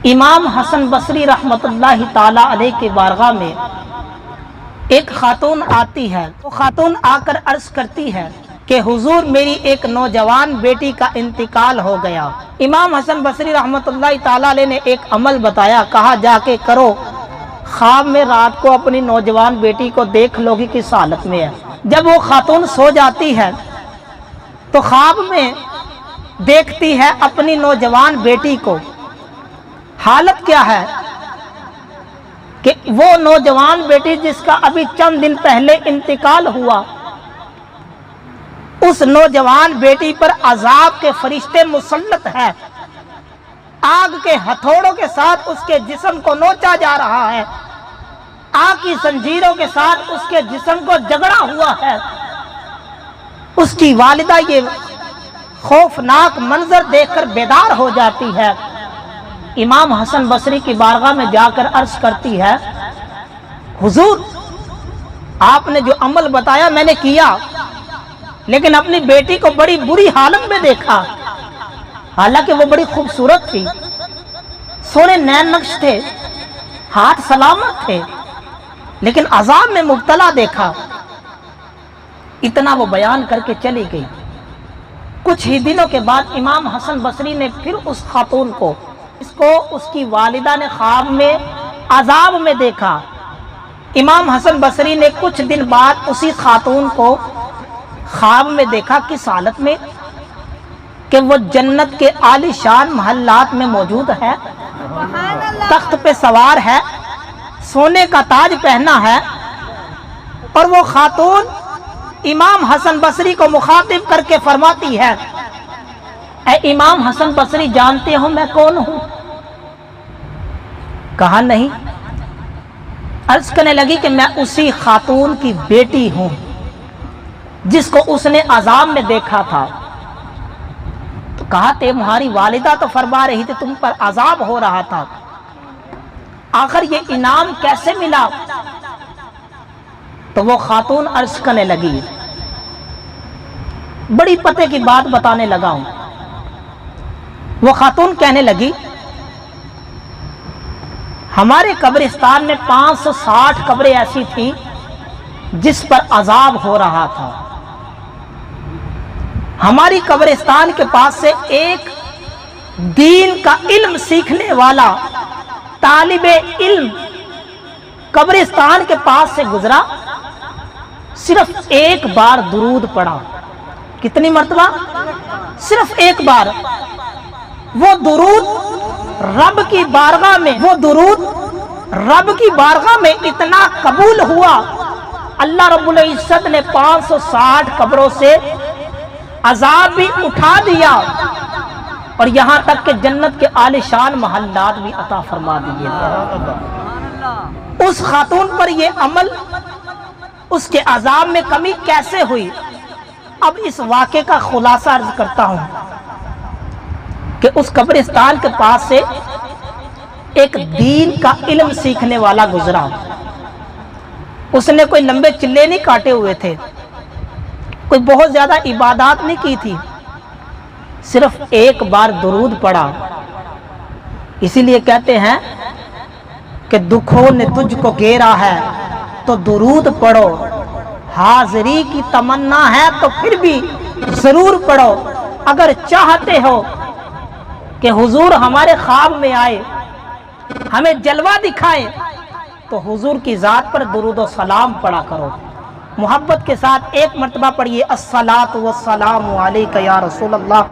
امام حسن بصری رحمۃ اللہ تعالی علیہ کی بارگاہ میں ایک خاتون آتی ہے۔ وہ خاتون آ کر عرض کرتی ہے کہ حضور میری ایک نوجوان بیٹی کا انتقال ہو گیا۔ امام حسن بصری رحمۃ اللہ تعالی علیہ نے ایک عمل بتایا، کہا جا کے کرو، خواب میں رات کو اپنی نوجوان بیٹی کو دیکھ لو گی کس حالت میں ہے۔ جب وہ خاتون سو جاتی ہے تو خواب میں دیکھتی ہے اپنی نوجوان بیٹی کو۔ حالت کیا ہے کہ وہ نوجوان بیٹی جس کا ابھی چند دن پہلے انتقال ہوا، اس نوجوان بیٹی پر عذاب کے فرشتے مسلط ہیں، آگ کے ہتھوڑوں کے ساتھ اس کے جسم کو نوچا جا رہا ہے، آگ کی زنجیروں کے ساتھ اس کے جسم کو جگڑا ہوا ہے۔ اس کی والدہ یہ خوفناک منظر دیکھ کر بیدار ہو جاتی ہے۔ امام حسن بصری کی بارگاہ میں جا کر عرض کرتی ہے، حضور آپ نے جو عمل بتایا میں نے کیا، لیکن اپنی بیٹی کو بڑی بری حالت میں دیکھا، حالانکہ وہ بڑی خوبصورت تھی، سونے نین نقش تھے، ہاتھ سلامت تھے، لیکن عذاب میں مبتلا دیکھا۔ اتنا وہ بیان کر کے چلی گئی۔ کچھ ہی دنوں کے بعد امام حسن بصری نے پھر اس خاتون کو، اس کو اس کی والدہ نے خواب میں عذاب میں دیکھا۔ امام حسن بصری نے کچھ دن بعد اسی خاتون کو خواب میں دیکھا، کس حالت میں کہ وہ جنت کے عالی شان محلات میں موجود ہے، تخت پہ سوار ہے، سونے کا تاج پہنا ہے، اور وہ خاتون امام حسن بصری کو مخاطب کر کے فرماتی ہے، اے امام حسن بصری جانتے ہو میں کون ہوں؟ کہا نہیں۔ عرض کرنے لگی کہ میں اسی خاتون کی بیٹی ہوں جس کو اس نے عذاب میں دیکھا تھا۔ تو کہا تمہاری والدہ تو فرما رہی تھی تم پر عذاب ہو رہا تھا، آخر یہ انعام کیسے ملا؟ تو وہ خاتون عرض کرنے لگی، بڑی پتے کی بات بتانے لگا ہوں۔ وہ خاتون کہنے لگی، ہمارے قبرستان میں 560 قبریں ایسی تھیں جس پر عذاب ہو رہا تھا۔ ہماری قبرستان کے پاس سے ایک دین کا علم سیکھنے والا طالب علم قبرستان کے پاس سے گزرا، صرف ایک بار درود پڑھا۔ کتنی مرتبہ؟ صرف ایک بار۔ وہ درود رب کی بارگاہ میں، وہ درود رب کی بارگاہ میں اتنا قبول ہوا، اللہ رب العزت نے 560 قبروں سے عذاب بھی اٹھا دیا، اور یہاں تک کہ جنت کے عالی شان محلات بھی عطا فرما دیے۔ اس خاتون پر یہ عمل، اس کے عذاب میں کمی کیسے ہوئی؟ اب اس واقعے کا خلاصہ عرض کرتا ہوں کہ اس قبرستان کے پاس سے ایک دین کا علم سیکھنے والا گزرا۔ اس نے کوئی لمبے چلے نہیں کاٹے ہوئے تھے، کوئی بہت زیادہ عبادات نہیں کی تھی، صرف ایک بار درود پڑھا۔ اسی لیے کہتے ہیں کہ دکھوں نے تجھ کو گھیرا ہے تو درود پڑھو، حاضری کی تمنا ہے تو پھر بھی ضرور پڑھو۔ اگر چاہتے ہو کہ حضور ہمارے خواب میں آئے، ہمیں جلوہ دکھائے، تو حضور کی ذات پر درود و سلام پڑھا کرو۔ محبت کے ساتھ ایک مرتبہ پڑھیے، الصلاۃ والسلام علیک یا رسول اللہ۔